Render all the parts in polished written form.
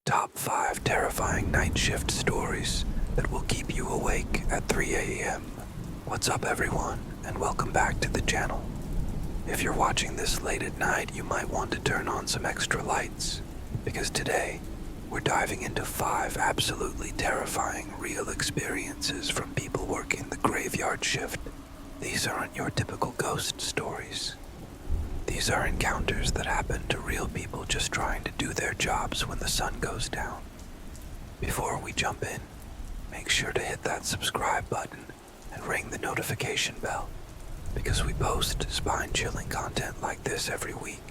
Top 5 terrifying night shift stories that will keep you awake at 3 a.m. What's up, everyone, and welcome back to the channel. If you're watching this late at night, you might want to turn on some extra lights, because today we're diving into 5 absolutely terrifying real experiences from people working the graveyard shift. These aren't your typical ghost stories. These are encounters that happen to real people just trying to do their jobs when the sun goes down. Before we jump in, make sure to hit that subscribe button and ring the notification bell, because we post spine-chilling content like this every week.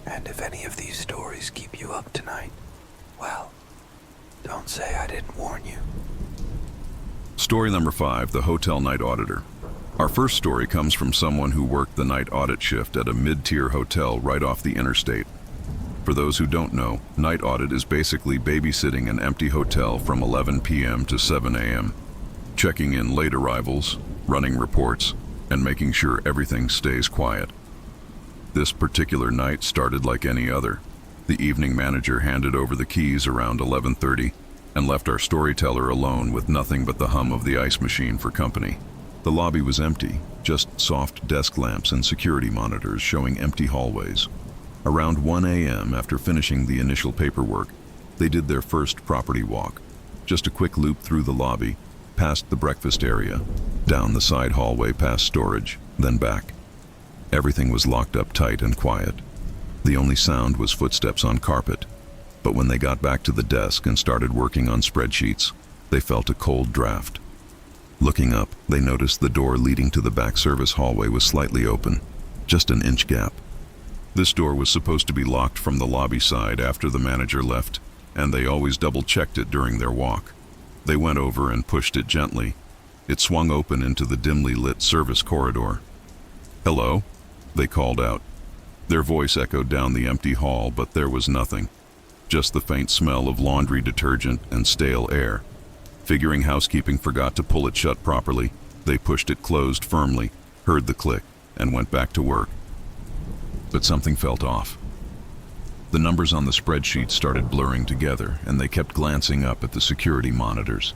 And if any of these stories keep you up tonight, well, don't say I didn't warn you. Story number 5, the Hotel Night Auditor. Our first story comes from someone who worked the night audit shift at a mid-tier hotel right off the interstate. For those who don't know, night audit is basically babysitting an empty hotel from 11 p.m. to 7 a.m., checking in late arrivals, running reports, and making sure everything stays quiet. This particular night started like any other. The evening manager handed over the keys around 11:30 and left our storyteller alone with nothing but the hum of the ice machine for company. The lobby was empty, just soft desk lamps and security monitors showing empty hallways. Around 1 a.m., after finishing the initial paperwork, they did their first property walk. Just a quick loop through the lobby, past the breakfast area, down the side hallway past storage, then back. Everything was locked up tight and quiet. The only sound was footsteps on carpet. But when they got back to the desk and started working on spreadsheets, they felt a cold draft. Looking up, they noticed the door leading to the back service hallway was slightly open, just an inch gap. This door was supposed to be locked from the lobby side after the manager left, and they always double-checked it during their walk. They went over and pushed it gently. It swung open into the dimly lit service corridor. "Hello?" they called out. Their voice echoed down the empty hall, but there was nothing. Just the faint smell of laundry detergent and stale air. Figuring housekeeping forgot to pull it shut properly, they pushed it closed firmly, heard the click, and went back to work. But something felt off. The numbers on the spreadsheet started blurring together, and they kept glancing up at the security monitors.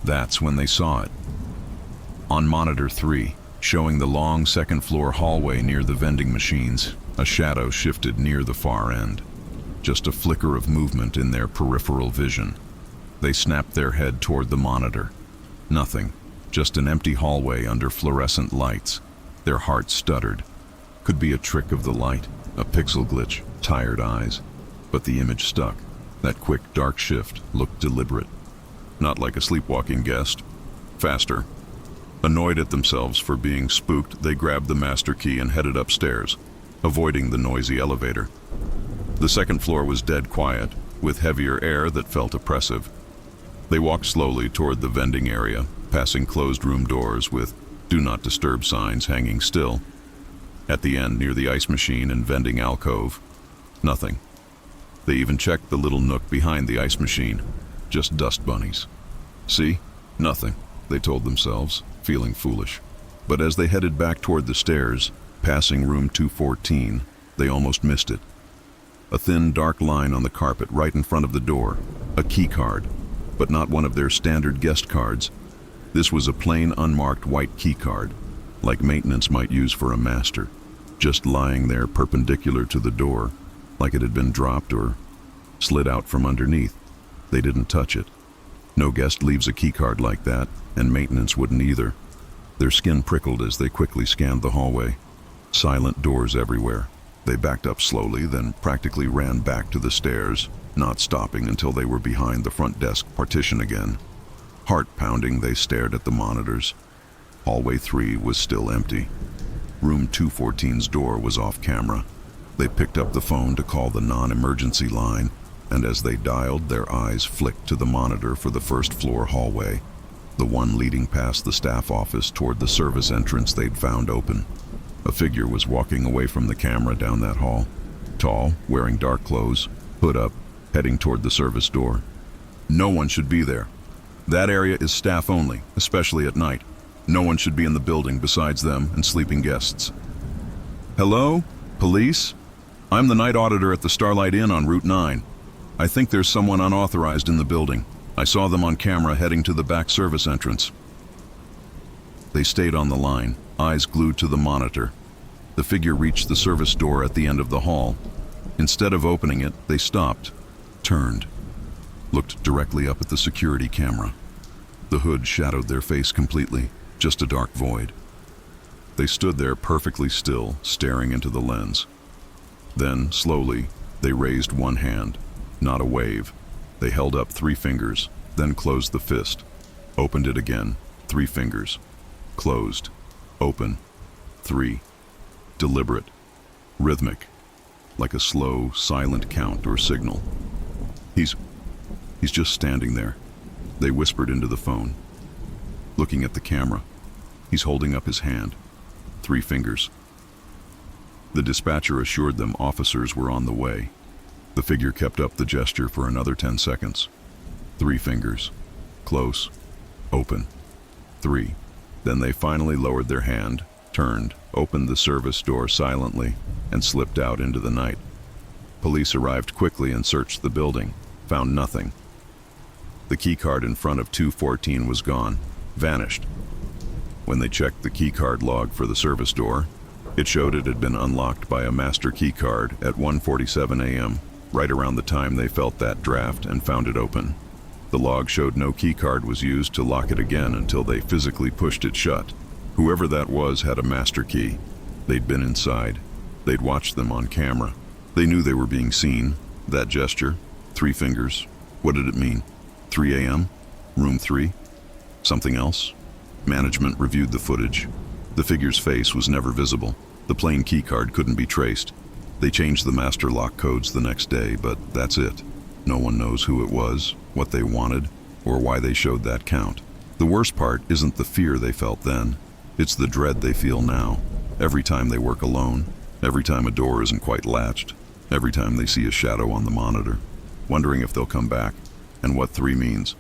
That's when they saw it. On monitor 3, showing the long second-floor hallway near the vending machines, a shadow shifted near the far end. Just a flicker of movement in their peripheral vision. They snapped their head toward the monitor. Nothing, just an empty hallway under fluorescent lights. Their hearts stuttered. Could be a trick of the light, a pixel glitch, tired eyes. But the image stuck. That quick, dark shift looked deliberate. Not like a sleepwalking guest. Faster. Annoyed at themselves for being spooked, they grabbed the master key and headed upstairs, avoiding the noisy elevator. The second floor was dead quiet, with heavier air that felt oppressive. They walked slowly toward the vending area, passing closed room doors with "Do Not Disturb" signs hanging still. At the end, near the ice machine and vending alcove, nothing. They even checked the little nook behind the ice machine. Just dust bunnies. "See? Nothing," they told themselves, feeling foolish. But as they headed back toward the stairs, passing room 214, they almost missed it. A thin, dark line on the carpet right in front of the door, a key card. But not one of their standard guest cards. This was a plain, unmarked white key card, like maintenance might use for a master, just lying there perpendicular to the door, like it had been dropped or slid out from underneath. They didn't touch it. No guest leaves a key card like that, and maintenance wouldn't either. Their skin prickled as they quickly scanned the hallway. Silent doors everywhere. They backed up slowly, then practically ran back to the stairs, not stopping until they were behind the front desk partition again. Heart pounding, they stared at the monitors. Hallway 3 was still empty. Room 214's door was off camera. They picked up the phone to call the non-emergency line, and as they dialed, their eyes flicked to the monitor for the first floor hallway, the one leading past the staff office toward the service entrance they'd found open. A figure was walking away from the camera down that hall. Tall, wearing dark clothes, hood up, heading toward the service door. "No one should be there. That area is staff only, especially at night. No one should be in the building besides them and sleeping guests." "Hello? Police? I'm the night auditor at the Starlight Inn on Route 9. I think there's someone unauthorized in the building. I saw them on camera heading to the back service entrance. They stayed on the line, eyes glued to the monitor. The figure reached the service door at the end of the hall. Instead of opening it, they stopped, turned, looked directly up at the security camera. The hood shadowed their face completely, just a dark void. They stood there perfectly still, staring into the lens. Then, slowly, they raised one hand, not a wave. They held up 3 fingers, then closed the fist. Opened it again, 3 fingers. Closed, open, 3. Deliberate, rhythmic, like a slow, silent count or signal. He's just standing there, they whispered into the phone. Looking at the camera, he's holding up his hand, 3 fingers. The dispatcher assured them officers were on the way. The figure kept up the gesture for another 10 seconds. 3 fingers, close, open, 3. Then they finally lowered their hand, turned, opened the service door silently, and slipped out into the night. Police arrived quickly and searched the building, found nothing. The keycard in front of 214 was gone, vanished. When they checked the keycard log for the service door, it showed it had been unlocked by a master keycard at 1:47 a.m., right around the time they felt that draft and found it open. The log showed no keycard was used to lock it again until they physically pushed it shut. Whoever that was had a master key. They'd been inside. They'd watched them on camera. They knew they were being seen. That gesture, 3 fingers, what did it mean? 3 a.m.? Room 3? Something else? Management reviewed the footage. The figure's face was never visible. The plain keycard couldn't be traced. They changed the master lock codes the next day, but that's it. No one knows who it was, what they wanted, or why they showed that count. The worst part isn't the fear they felt then. It's the dread they feel now. Every time they work alone, every time a door isn't quite latched, every time they see a shadow on the monitor, wondering if they'll come back, and what 3 means.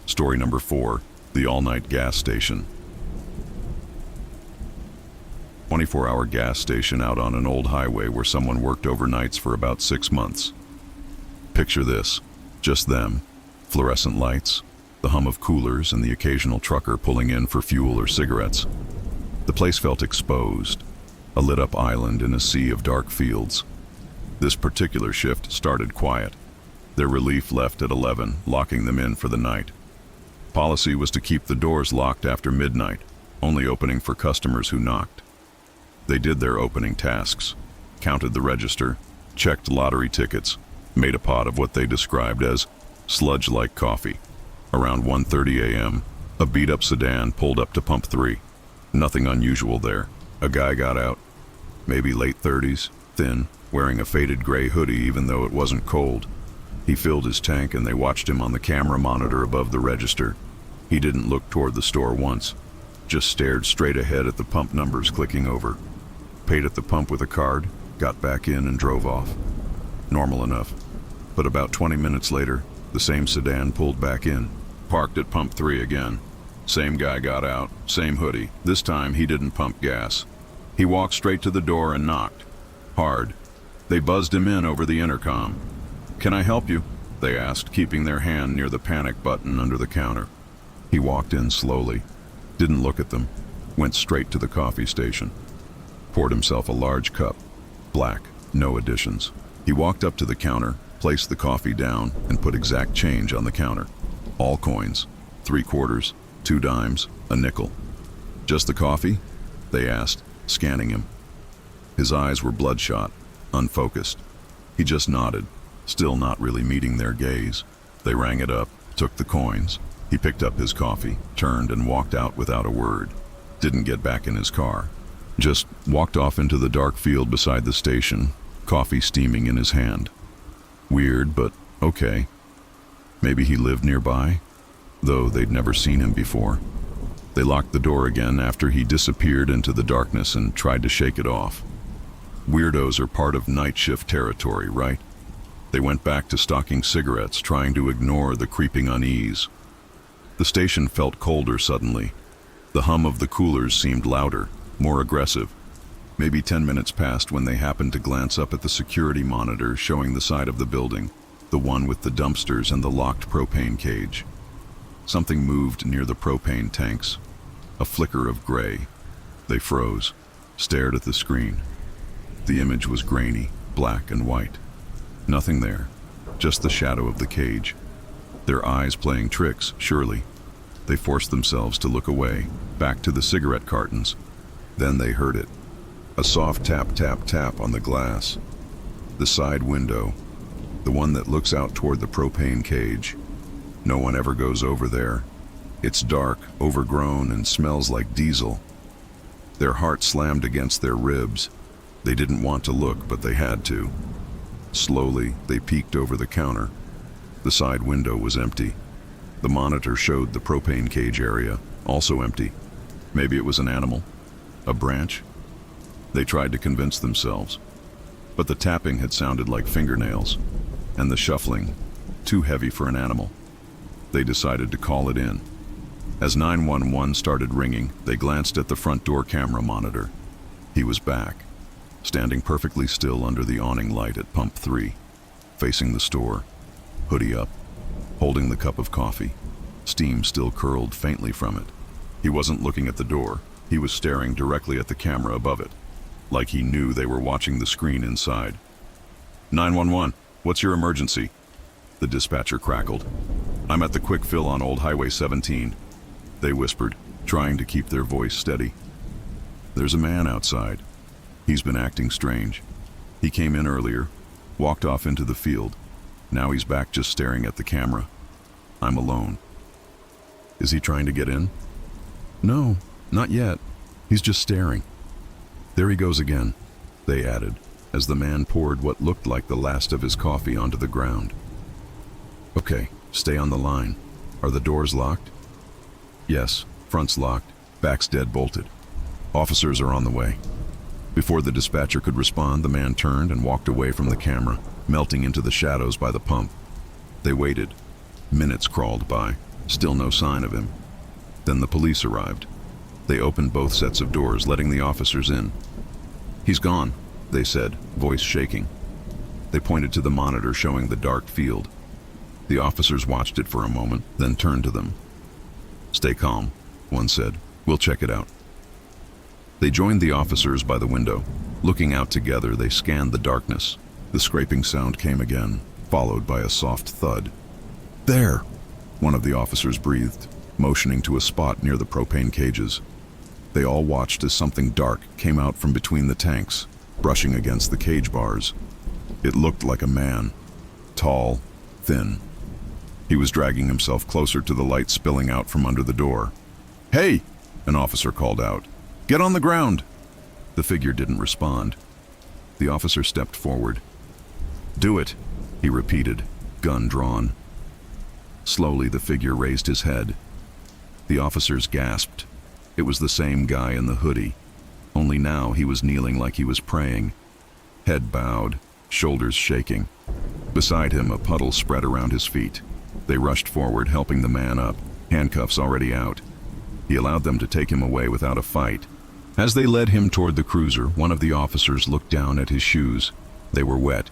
Story number 4, the all-night gas station. 24-hour gas station out on an old highway where someone worked overnights for about 6 months. Picture this, just them, fluorescent lights, the hum of coolers, and the occasional trucker pulling in for fuel or cigarettes. The place felt exposed, a lit-up island in a sea of dark fields. This particular shift started quiet. Their relief left at 11, locking them in for the night. Policy was to keep the doors locked after midnight, only opening for customers who knocked. They did their opening tasks, counted the register, checked lottery tickets, made a pot of what they described as sludge-like coffee. Around 1:30 a.m., a beat-up sedan pulled up to pump 3. Nothing unusual there. A guy got out, maybe late 30s, thin, wearing a faded gray hoodie even though it wasn't cold. He filled his tank and they watched him on the camera monitor above the register. He didn't look toward the store once, just stared straight ahead at the pump numbers clicking over. Paid at the pump with a card, got back in and drove off. Normal enough. But about 20 minutes later, the same sedan pulled back in, parked at pump 3 again. Same guy got out, same hoodie. This time he didn't pump gas. He walked straight to the door and knocked. Hard. They buzzed him in over the intercom. "Can I help you?" they asked, keeping their hand near the panic button under the counter. He walked in slowly, didn't look at them, went straight to the coffee station. Poured himself a large cup, black, no additions. He walked up to the counter, placed the coffee down, and put exact change on the counter. All coins, 3 quarters, 2 dimes, a nickel. "Just the coffee?" they asked, scanning him. His eyes were bloodshot, unfocused. He just nodded, still not really meeting their gaze. They rang it up, took the coins. He picked up his coffee, turned and walked out without a word. Didn't get back in his car. Just walked off into the dark field beside the station, coffee steaming in his hand. Weird, but okay. Maybe he lived nearby, though they'd never seen him before. They locked the door again after he disappeared into the darkness and tried to shake it off. Weirdos are part of night shift territory, right? They went back to stocking cigarettes, trying to ignore the creeping unease. The station felt colder suddenly. The hum of the coolers seemed louder, more aggressive. Maybe 10 minutes passed when they happened to glance up at the security monitor showing the side of the building, the one with the dumpsters and the locked propane cage. Something moved near the propane tanks. A flicker of gray. They froze, stared at the screen. The image was grainy, black and white. Nothing there, just the shadow of the cage. Their eyes playing tricks, surely. They forced themselves to look away, back to the cigarette cartons. Then they heard it. A soft tap, tap, tap on the glass. The side window, the one that looks out toward the propane cage. No one ever goes over there. It's dark, overgrown, and smells like diesel. Their heart slammed against their ribs. They didn't want to look, but they had to. Slowly, they peeked over the counter. The side window was empty. The monitor showed the propane cage area, also empty. Maybe it was an animal? A branch? They tried to convince themselves. But the tapping had sounded like fingernails, and the shuffling, too heavy for an animal. They decided to call it in. As 911 started ringing, they glanced at the front door camera monitor. He was back, standing perfectly still under the awning light at pump 3, facing the store, hoodie up, holding the cup of coffee. Steam still curled faintly from it. He wasn't looking at the door. He was staring directly at the camera above it, like he knew they were watching the screen inside. 911, what's your emergency? The dispatcher crackled. I'm at the quick fill on Old Highway 17. They whispered, trying to keep their voice steady. There's a man outside. He's been acting strange. He came in earlier, walked off into the field. Now he's back just staring at the camera. I'm alone. Is he trying to get in? No, not yet. He's just staring. There he goes again, they added, as the man poured what looked like the last of his coffee onto the ground. Okay, stay on the line. Are the doors locked? Yes, front's locked, back's dead bolted. Officers are on the way. Before the dispatcher could respond, the man turned and walked away from the camera, melting into the shadows by the pump. They waited. Minutes crawled by, still no sign of him. Then the police arrived. They opened both sets of doors, letting the officers in. He's gone, they said, voice shaking. They pointed to the monitor showing the dark field. The officers watched it for a moment, then turned to them. Stay calm, one said. We'll check it out. They joined the officers by the window. Looking out together, they scanned the darkness. The scraping sound came again, followed by a soft thud. There, one of the officers breathed, motioning to a spot near the propane cages. They all watched as something dark came out from between the tanks, brushing against the cage bars. It looked like a man, tall, thin. He was dragging himself closer to the light spilling out from under the door. Hey, an officer called out. Get on the ground! The figure didn't respond. The officer stepped forward. Do it, he repeated, gun drawn. Slowly, the figure raised his head. The officers gasped. It was the same guy in the hoodie, only now he was kneeling like he was praying. Head bowed, shoulders shaking. Beside him, a puddle spread around his feet. They rushed forward, helping the man up, handcuffs already out. He allowed them to take him away without a fight. As they led him toward the cruiser, one of the officers looked down at his shoes. They were wet,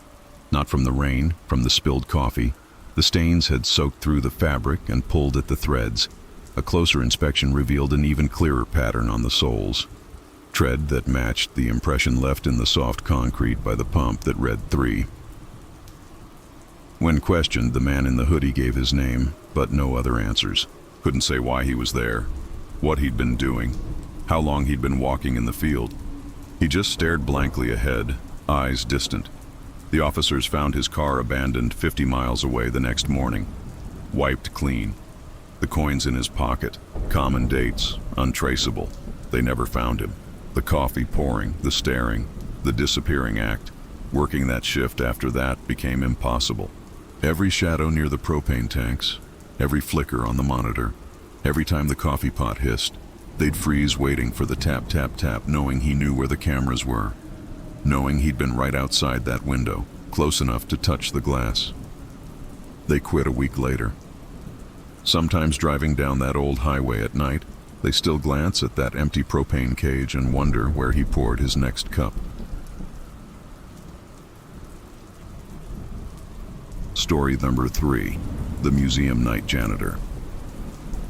not from the rain, from the spilled coffee. The stains had soaked through the fabric and pulled at the threads. A closer inspection revealed an even clearer pattern on the soles. Tread that matched the impression left in the soft concrete by the pump that read 3. When questioned, the man in the hoodie gave his name, but no other answers. Couldn't say why he was there, what he'd been doing, how long he'd been walking in the field. He just stared blankly ahead, eyes distant. The officers found his car abandoned 50 miles away the next morning, wiped clean. The coins in his pocket, common dates, untraceable. They never found him. The coffee pouring, the staring, the disappearing act. Working that shift after that became impossible. Every shadow near the propane tanks, every flicker on the monitor, every time the coffee pot hissed, they'd freeze waiting for the tap, tap, tap, knowing he knew where the cameras were, knowing he'd been right outside that window, close enough to touch the glass. They quit a week later. Sometimes driving down that old highway at night, They still glance at that empty propane cage and wonder where he poured his next cup. Story number 3, the museum night janitor.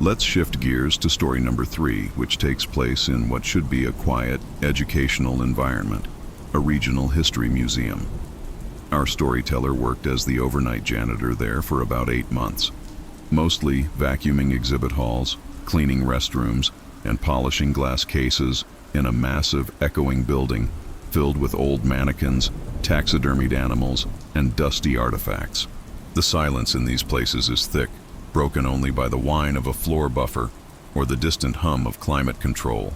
Let's shift gears to story number 3, which takes place in what should be a quiet, educational environment, a regional history museum. Our storyteller worked as the overnight janitor there for about 8 months, mostly vacuuming exhibit halls, cleaning restrooms, and polishing glass cases in a massive, echoing building filled with old mannequins, taxidermied animals, and dusty artifacts. The silence in these places is thick, broken only by the whine of a floor buffer or the distant hum of climate control.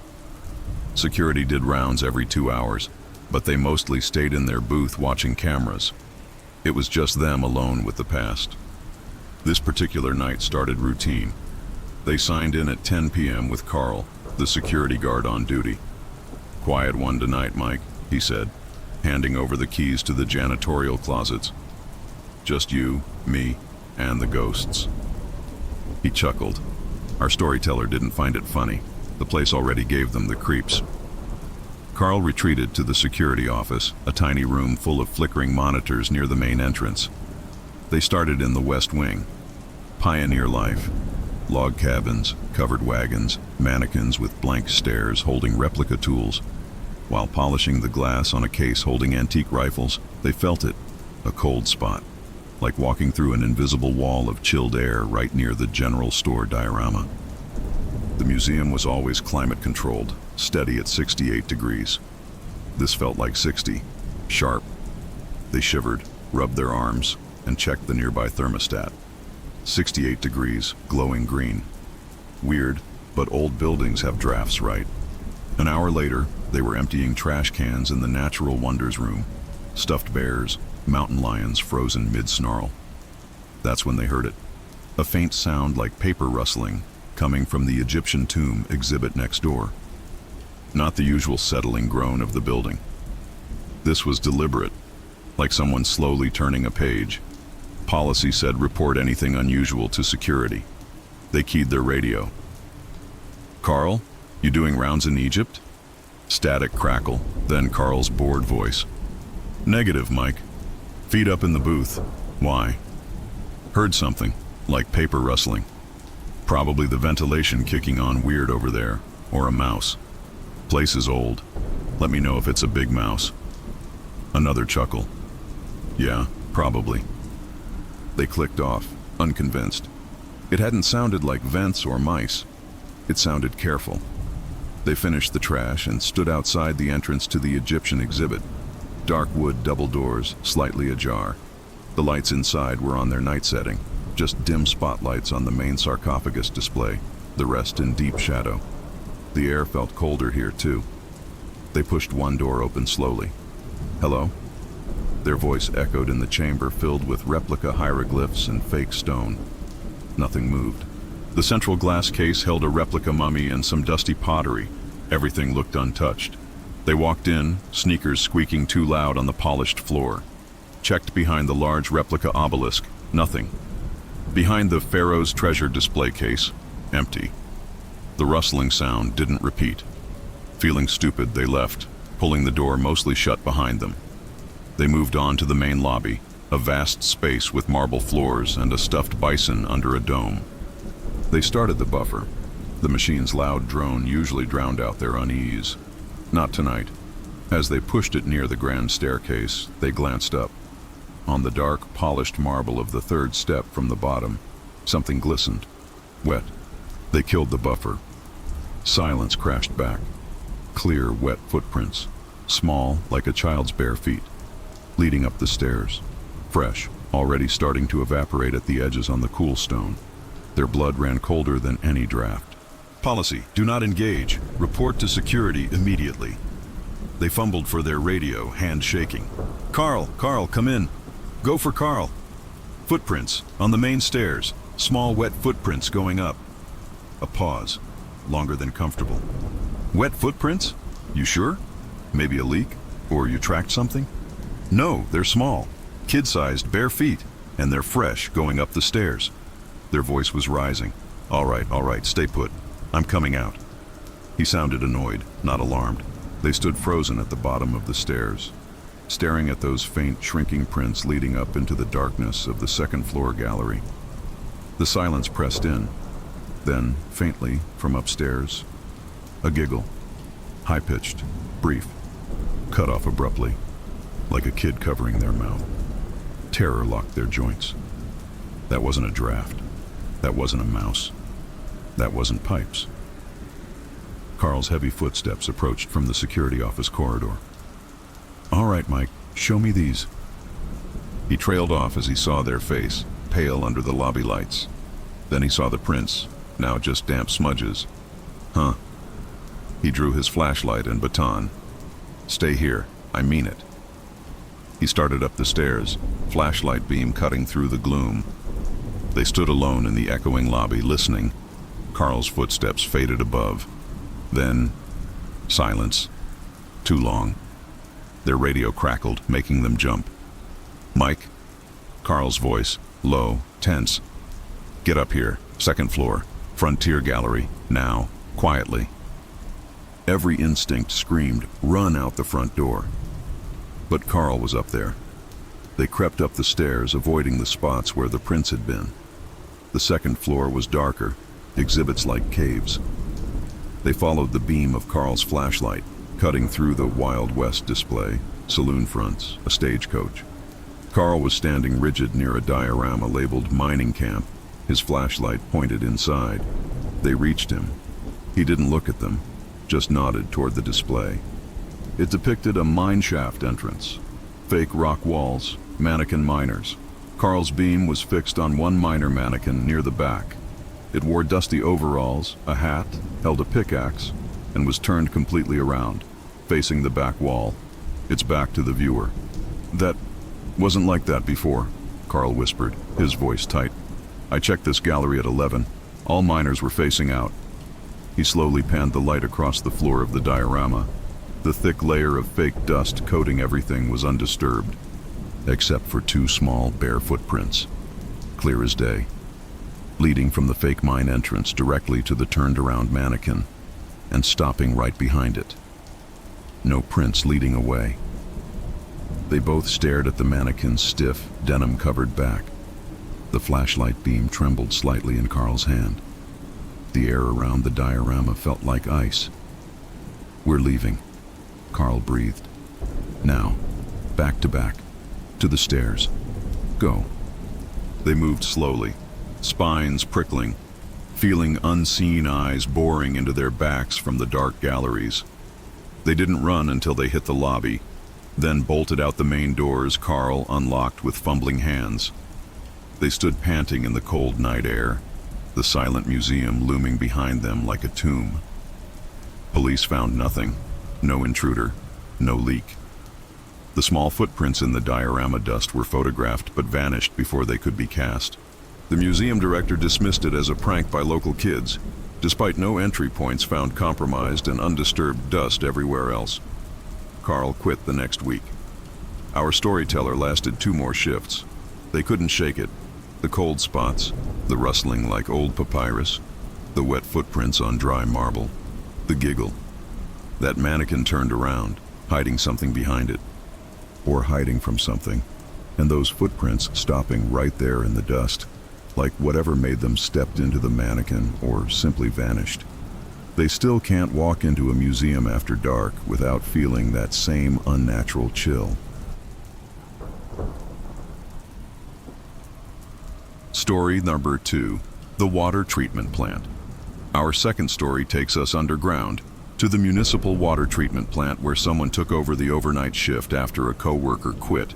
Security did rounds every 2 hours, but they mostly stayed in their booth watching cameras. It was just them alone with the past. This particular night started routine. They signed in at 10 p.m. with Carl, the security guard on duty. "Quiet one tonight, Mike," he said, handing over the keys to the janitorial closets. "Just you, me, and the ghosts." He chuckled. Our storyteller didn't find it funny. The place already gave them the creeps. Carl retreated to the security office, a tiny room full of flickering monitors near the main entrance. They started in the west wing. Pioneer life. Log cabins, covered wagons, mannequins with blank stares holding replica tools. While polishing the glass on a case holding antique rifles, they felt it, a cold spot, like walking through an invisible wall of chilled air right near the general store diorama. The museum was always climate controlled, steady at 68 degrees. This felt like 60, sharp. They shivered, rubbed their arms, and checked the nearby thermostat. 68 degrees, glowing green. Weird, but old buildings have drafts, right? An hour later, they were emptying trash cans in the Natural Wonders room. Stuffed bears, mountain lions frozen mid-snarl. That's when they heard it. A faint sound like paper rustling, coming from the Egyptian tomb exhibit next door. Not the usual settling groan of the building. This was deliberate, like someone slowly turning a page. Policy said report anything unusual to security. They keyed their radio. "Carl, you doing rounds in Egypt?" Static crackle, then Carl's bored voice. "Negative, Mike. Feet up in the booth. Why?" "Heard something, like paper rustling. Probably the ventilation kicking on weird over there, or a mouse. Place is old. Let me know if it's a big mouse." Another chuckle. "Yeah, probably." They clicked off, unconvinced. It hadn't sounded like vents or mice. It sounded careful. They finished the trash and stood outside the entrance to the Egyptian exhibit. Dark wood double doors, slightly ajar. The lights inside were on their night setting, just dim spotlights on the main sarcophagus display, the rest in deep shadow. The air felt colder here, too. They pushed one door open slowly. "Hello?" Their voice echoed in the chamber filled with replica hieroglyphs and fake stone. Nothing moved. The central glass case held a replica mummy and some dusty pottery. Everything looked untouched. They walked in, sneakers squeaking too loud on the polished floor. Checked behind the large replica obelisk. Nothing. Behind the Pharaoh's treasure display case. Empty. The rustling sound didn't repeat. Feeling stupid, they left, pulling the door mostly shut behind them. They moved on to the main lobby, a vast space with marble floors and a stuffed bison under a dome. They started the buffer. The machine's loud drone usually drowned out their unease. Not tonight. As they pushed it near the grand staircase, they glanced up. On the dark, polished marble of the third step from the bottom, something glistened. Wet. They killed the buffer. Silence crashed back. Clear, wet footprints. Small, like a child's bare feet. Leading up the stairs. Fresh, already starting to evaporate at the edges on the cool stone. Their blood ran colder than any draft. "Policy, do not engage. Report to security immediately." They fumbled for their radio, hand shaking. Carl, come in. Go for Carl." Footprints, on the main stairs. Small wet footprints going up. A pause, longer than comfortable. "Wet footprints? You sure? Maybe a leak? Or you tracked something?" "No, they're small. Kid-sized, bare feet. And they're fresh, going up the stairs." Their voice was rising. All right, stay put. I'm coming out." He sounded annoyed, not alarmed. They stood frozen at the bottom of the stairs, staring at those faint, shrinking prints leading up into the darkness of the second-floor gallery. The silence pressed in. Then, faintly, from upstairs, a giggle. High-pitched, brief, cut off abruptly, like a kid covering their mouth. Terror locked their joints. That wasn't a draft. That wasn't a mouse. That wasn't pipes. Carl's heavy footsteps approached from the security office corridor. "All right, Mike, show me these." He trailed off as he saw their face, pale under the lobby lights. Then he saw the prints, now just damp smudges. Huh. He drew his flashlight and baton. "Stay here, I mean it." He started up the stairs, flashlight beam cutting through the gloom. They stood alone in the echoing lobby, listening. Carl's footsteps faded above. Then, silence. Too long. Their radio crackled, making them jump. "Mike?" Carl's voice, low, tense. "Get up here, second floor, Frontier Gallery, now, quietly." Every instinct screamed, "Run out the front door." But Carl was up there. They crept up the stairs, avoiding the spots where the prints had been. The second floor was darker, exhibits like caves. They followed the beam of Carl's flashlight, cutting through the Wild West display, saloon fronts, a stagecoach. Carl was standing rigid near a diorama labeled Mining Camp, his flashlight pointed inside. They reached him. He didn't look at them, just nodded toward the display. It depicted a mine shaft entrance, fake rock walls, mannequin miners. Carl's beam was fixed on one miner mannequin near the back. It wore dusty overalls, a hat, held a pickaxe, and was turned completely around, facing the back wall, its back to the viewer. "That wasn't like that before," Carl whispered, his voice tight. "I checked this gallery at 11. All miners were facing out." He slowly panned the light across the floor of the diorama. The thick layer of fake dust coating everything was undisturbed, except for two small, bare footprints, clear as day, leading from the fake mine entrance directly to the turned-around mannequin and stopping right behind it. No prints leading away. They both stared at the mannequin's stiff, denim-covered back. The flashlight beam trembled slightly in Carl's hand. The air around the diorama felt like ice. "We're leaving," Carl breathed. "Now, back to back, to the stairs. Go." They moved slowly, spines prickling, feeling unseen eyes boring into their backs from the dark galleries. They didn't run until they hit the lobby, then bolted out the main doors Carl unlocked with fumbling hands. They stood panting in the cold night air, the silent museum looming behind them like a tomb. Police found nothing, no intruder, no leak. The small footprints in the diorama dust were photographed but vanished before they could be cast. The museum director dismissed it as a prank by local kids, despite no entry points found compromised and undisturbed dust everywhere else. Carl quit the next week. Our storyteller lasted 2 more shifts. They couldn't shake it. The cold spots, the rustling like old papyrus, the wet footprints on dry marble, the giggle. That mannequin turned around, hiding something behind it, or hiding from something, and those footprints stopping right there in the dust, like whatever made them stepped into the mannequin or simply vanished. They still can't walk into a museum after dark without feeling that same unnatural chill. Story number 2, the water treatment plant. Our second story takes us underground, to the municipal water treatment plant where someone took over the overnight shift after a co-worker quit.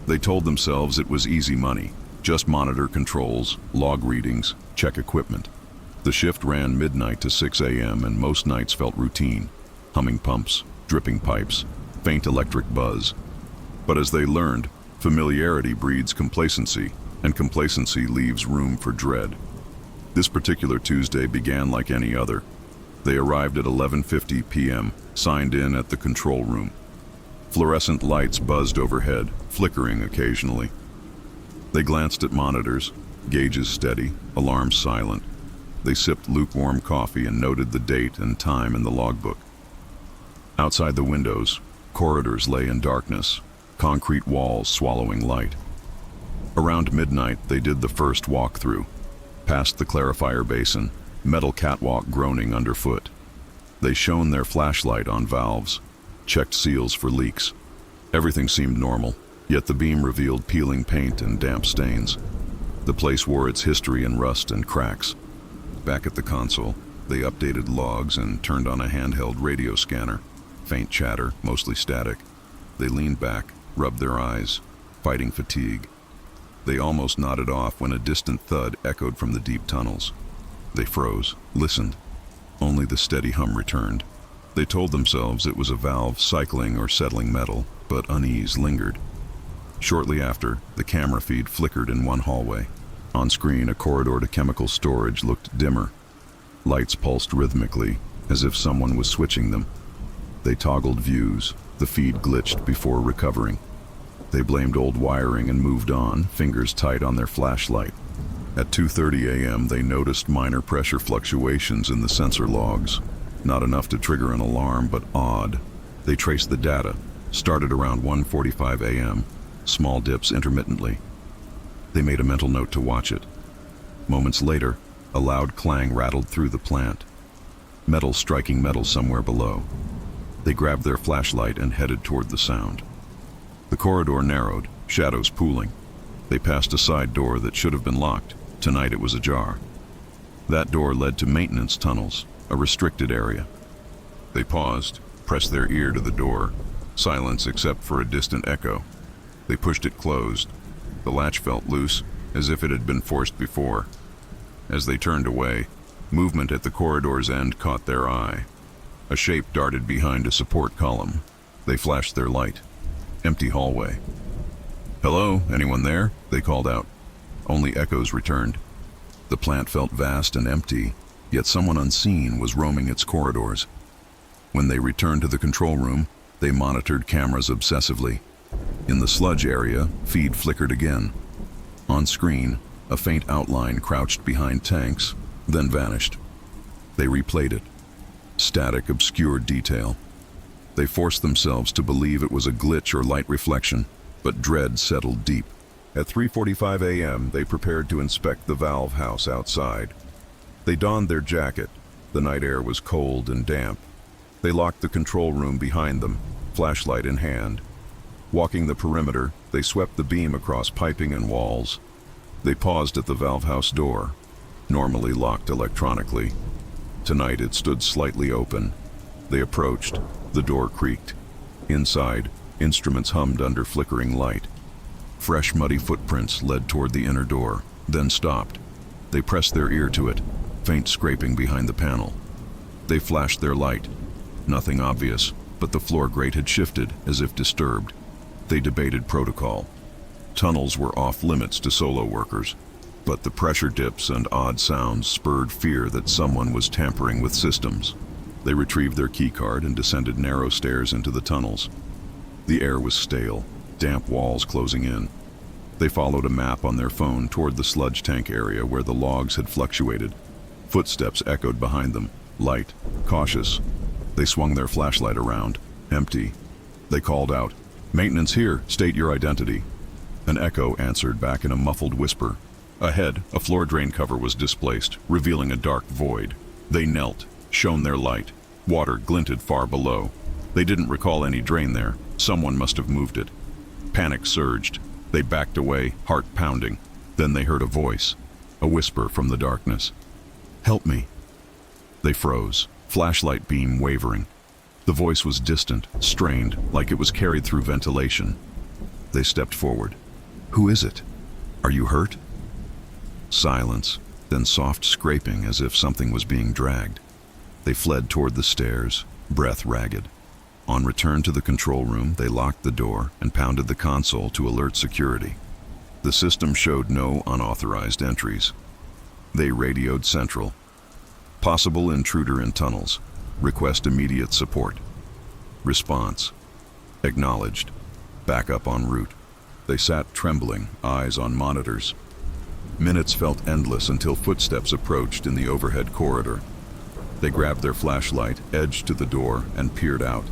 They told themselves it was easy money. Just monitor controls, log readings, check equipment. The shift ran midnight to 6 a.m. and most nights felt routine. Humming pumps, dripping pipes, faint electric buzz. But as they learned, familiarity breeds complacency, and complacency leaves room for dread. This particular Tuesday began like any other. They arrived at 11:50 p.m., signed in at the control room. Fluorescent lights buzzed overhead, flickering occasionally. They glanced at monitors, gauges steady, alarms silent. They sipped lukewarm coffee and noted the date and time in the logbook. Outside the windows, corridors lay in darkness, concrete walls swallowing light. Around midnight, they did the first walkthrough, past the clarifier basin, metal catwalk groaning underfoot. They shone their flashlight on valves, checked seals for leaks. Everything seemed normal, yet the beam revealed peeling paint and damp stains. The place wore its history in rust and cracks. Back at the console, they updated logs and turned on a handheld radio scanner. Faint chatter, mostly static. They leaned back, rubbed their eyes, fighting fatigue. They almost nodded off when a distant thud echoed from the deep tunnels. They froze, listened. Only the steady hum returned. They told themselves it was a valve cycling or settling metal, but unease lingered. Shortly after, the camera feed flickered in one hallway. On screen, a corridor to chemical storage looked dimmer. Lights pulsed rhythmically, as if someone was switching them. They toggled views. The feed glitched before recovering. They blamed old wiring and moved on, fingers tight on their flashlight. At 2:30 a.m., they noticed minor pressure fluctuations in the sensor logs. Not enough to trigger an alarm, but odd. They traced the data, started around 1:45 a.m., small dips intermittently. They made a mental note to watch it. Moments later, a loud clang rattled through the plant. Metal striking metal somewhere below. They grabbed their flashlight and headed toward the sound. The corridor narrowed, shadows pooling. They passed a side door that should have been locked. Tonight it was ajar. That door led to maintenance tunnels, a restricted area. They paused, pressed their ear to the door. Silence except for a distant echo. They pushed it closed. The latch felt loose, as if it had been forced before. As they turned away, movement at the corridor's end caught their eye. A shape darted behind a support column. They flashed their light. Empty hallway. "Hello, anyone there?" they called out. Only echoes returned. The plant felt vast and empty, yet someone unseen was roaming its corridors. When they returned to the control room, they monitored cameras obsessively. In the sludge area, feed flickered again. On screen, a faint outline crouched behind tanks, then vanished. They replayed it. Static, obscured detail. They forced themselves to believe it was a glitch or light reflection, but dread settled deep. At 3:45 a.m., they prepared to inspect the valve house outside. They donned their jacket. The night air was cold and damp. They locked the control room behind them, flashlight in hand. Walking the perimeter, they swept the beam across piping and walls. They paused at the valve house door, normally locked electronically. Tonight it stood slightly open. They approached. The door creaked. Inside, instruments hummed under flickering light. Fresh, muddy footprints led toward the inner door, then stopped. They pressed their ear to it, faint scraping behind the panel. They flashed their light. Nothing obvious, but the floor grate had shifted, as if disturbed. They debated protocol. Tunnels were off limits to solo workers, but the pressure dips and odd sounds spurred fear that someone was tampering with systems. They retrieved their keycard and descended narrow stairs into the tunnels. The air was stale, damp walls closing in. They followed a map on their phone toward the sludge tank area where the logs had fluctuated. Footsteps echoed behind them, light, cautious. They swung their flashlight around, empty. They called out, "Maintenance here, state your identity." An echo answered back in a muffled whisper. Ahead, a floor drain cover was displaced, revealing a dark void. They knelt, shone their light. Water glinted far below. They didn't recall any drain there. Someone must have moved it. Panic surged. They backed away, heart pounding. Then they heard a voice, a whisper from the darkness. "Help me." They froze, flashlight beam wavering. The voice was distant, strained, like it was carried through ventilation. They stepped forward. "Who is it? Are you hurt?" Silence, then soft scraping as if something was being dragged. They fled toward the stairs, breath ragged. On return to the control room, they locked the door and pounded the console to alert security. The system showed no unauthorized entries. They radioed Central. "Possible intruder in tunnels. Request immediate support." Response: "Acknowledged. Backup en route." They sat trembling, eyes on monitors. Minutes felt endless until footsteps approached in the overhead corridor. They grabbed their flashlight, edged to the door, and peered out.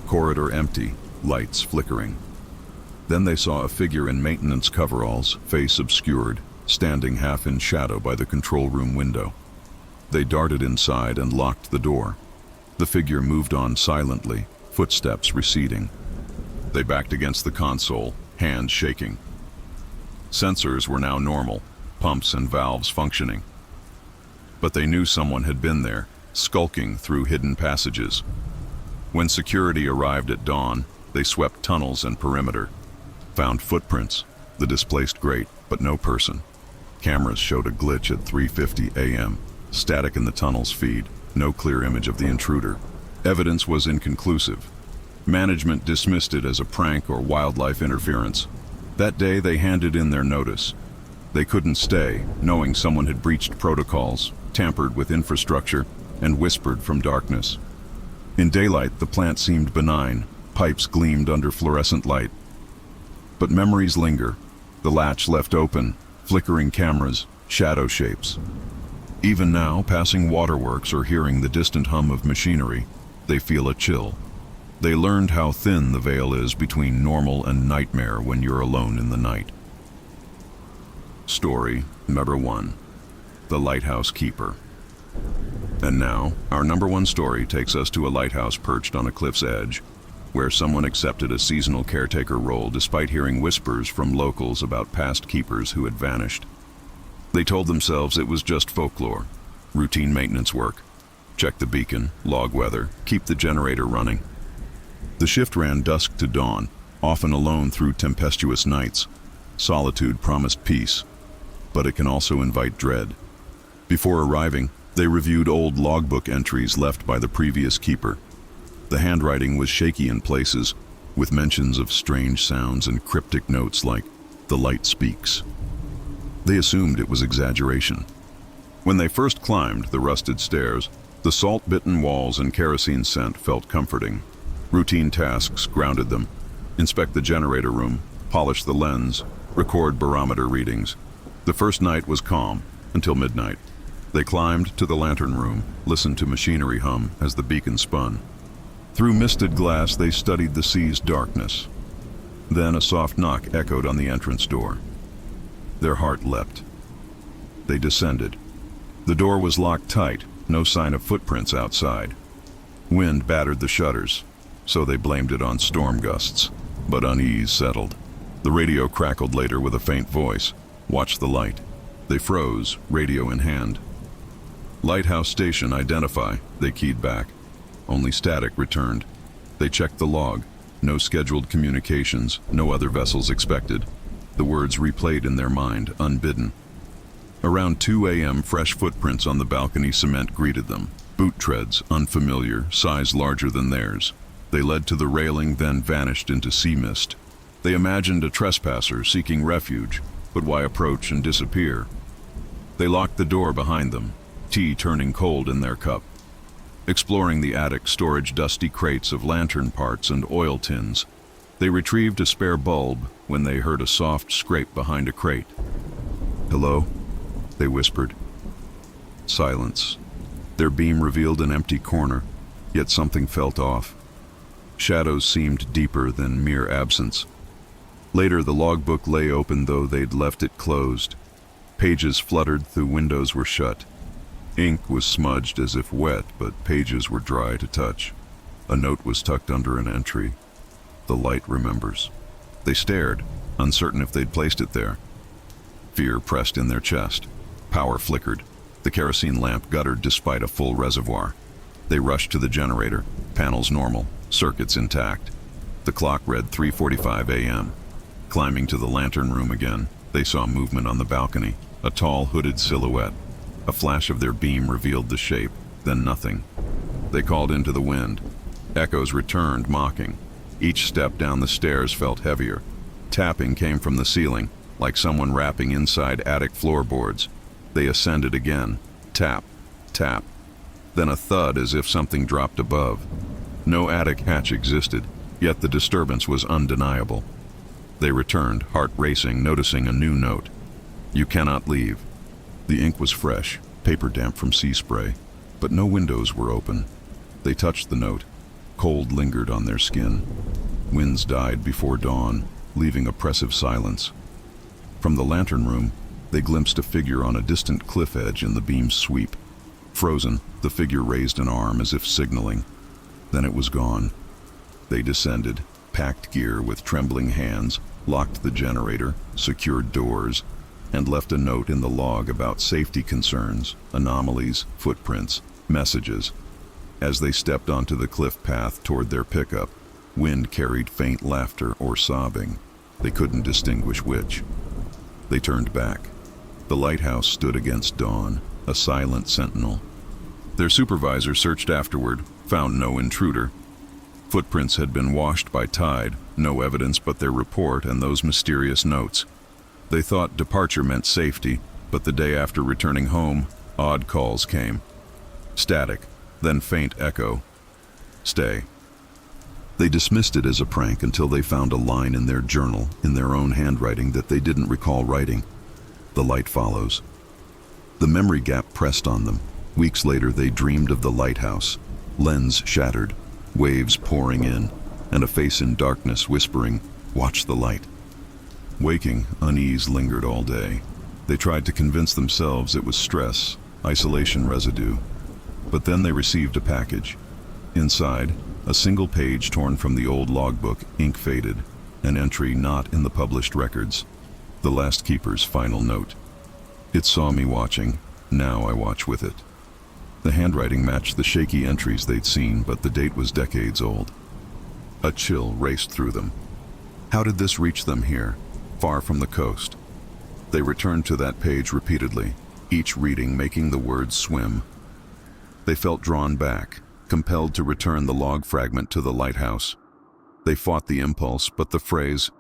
Corridor empty, lights flickering. Then they saw a figure in maintenance coveralls, face obscured, standing half in shadow by the control room window. They darted inside and locked the door. The figure moved on silently, footsteps receding. They backed against the console, hands shaking. Sensors were now normal, pumps and valves functioning. But they knew someone had been there, skulking through hidden passages. When security arrived at dawn, they swept tunnels and perimeter. Found footprints, the displaced grate, but no person. Cameras showed a glitch at 3:50 a.m. Static in the tunnel's feed, no clear image of the intruder. Evidence was inconclusive. Management dismissed it as a prank or wildlife interference. That day they handed in their notice. They couldn't stay, knowing someone had breached protocols, tampered with infrastructure, and whispered from darkness. In daylight, the plant seemed benign. Pipes gleamed under fluorescent light. But memories linger. The latch left open, flickering cameras, shadow shapes. Even now, passing waterworks or hearing the distant hum of machinery, they feel a chill. They learned how thin the veil is between normal and nightmare when you're alone in the night. Story number 1. The Lighthouse Keeper. And now, our number 1 story takes us to a lighthouse perched on a cliff's edge, where someone accepted a seasonal caretaker role despite hearing whispers from locals about past keepers who had vanished. They told themselves it was just folklore, routine maintenance work. Check the beacon, log weather, keep the generator running. The shift ran dusk to dawn, often alone through tempestuous nights. Solitude promised peace, but it can also invite dread. Before arriving, they reviewed old logbook entries left by the previous keeper. The handwriting was shaky in places, with mentions of strange sounds and cryptic notes like, "The light speaks." They assumed it was exaggeration. When they first climbed the rusted stairs, the salt-bitten walls and kerosene scent felt comforting. Routine tasks grounded them. Inspect the generator room, polish the lens, record barometer readings. The first night was calm, until midnight. They climbed to the lantern room, listened to machinery hum as the beacon spun. Through misted glass, they studied the sea's darkness. Then a soft knock echoed on the entrance door. Their heart leapt. They descended. The door was locked tight, no sign of footprints outside. Wind battered the shutters, so they blamed it on storm gusts. But unease settled. The radio crackled later with a faint voice. Watch the light. They froze, radio in hand. Lighthouse station identify, they keyed back. Only static returned. They checked the log. No scheduled communications, no other vessels expected. The words replayed in their mind, unbidden. Around 2 a.m., fresh footprints on the balcony cement greeted them. Boot treads, unfamiliar, size larger than theirs. They led to the railing, then vanished into sea mist. They imagined a trespasser seeking refuge, but why approach and disappear? They locked the door behind them, tea turning cold in their cup. Exploring the attic storage dusty crates of lantern parts and oil tins, they retrieved a spare bulb when they heard a soft scrape behind a crate. "Hello?" they whispered. Silence. Their beam revealed an empty corner, yet something felt off. Shadows seemed deeper than mere absence. Later, the logbook lay open, though they'd left it closed. Pages fluttered, the windows were shut. Ink was smudged as if wet, but pages were dry to touch. A note was tucked under an entry. "The light remembers." They stared, uncertain if they'd placed it there. Fear pressed in their chest. Power flickered. The kerosene lamp guttered despite a full reservoir. They rushed to the generator, panels normal, circuits intact. The clock read 3:45 a.m. Climbing to the lantern room again, they saw movement on the balcony, a tall hooded silhouette. A flash of their beam revealed the shape, then nothing. They called into the wind. Echoes returned, mocking. Each step down the stairs felt heavier. Tapping came from the ceiling, like someone rapping inside attic floorboards. They ascended again. Tap, tap. Then a thud as if something dropped above. No attic hatch existed, yet the disturbance was undeniable. They returned, heart racing, noticing a new note. You cannot leave. The ink was fresh, paper damp from sea spray, but no windows were open. They touched the note. Cold lingered on their skin. Winds died before dawn, leaving oppressive silence. From the lantern room, they glimpsed a figure on a distant cliff edge in the beam's sweep. Frozen, the figure raised an arm as if signaling. Then it was gone. They descended, packed gear with trembling hands, locked the generator, secured doors, and left a note in the log about safety concerns, anomalies, footprints, messages. As they stepped onto the cliff path toward their pickup, wind carried faint laughter or sobbing. They couldn't distinguish which. They turned back. The lighthouse stood against dawn, a silent sentinel. Their supervisor searched afterward, found no intruder. Footprints had been washed by tide, no evidence but their report and those mysterious notes. They thought departure meant safety, but the day after returning home, odd calls came. Static, then faint echo. Stay. They dismissed it as a prank until they found a line in their journal, in their own handwriting, that they didn't recall writing. The light follows. The memory gap pressed on them. Weeks later, they dreamed of the lighthouse, lens shattered, waves pouring in, and a face in darkness whispering, "Watch the light." Waking, unease lingered all day. They tried to convince themselves it was stress, isolation residue. But then they received a package. Inside, a single page torn from the old logbook, ink faded, an entry not in the published records. The last keeper's final note. "It saw me watching, now I watch with it." The handwriting matched the shaky entries they'd seen, but the date was decades old. A chill raced through them. How did this reach them here, far from the coast? They returned to that page repeatedly, each reading making the words swim. They felt drawn back, compelled to return the log fragment to the lighthouse. They fought the impulse, but the phrase,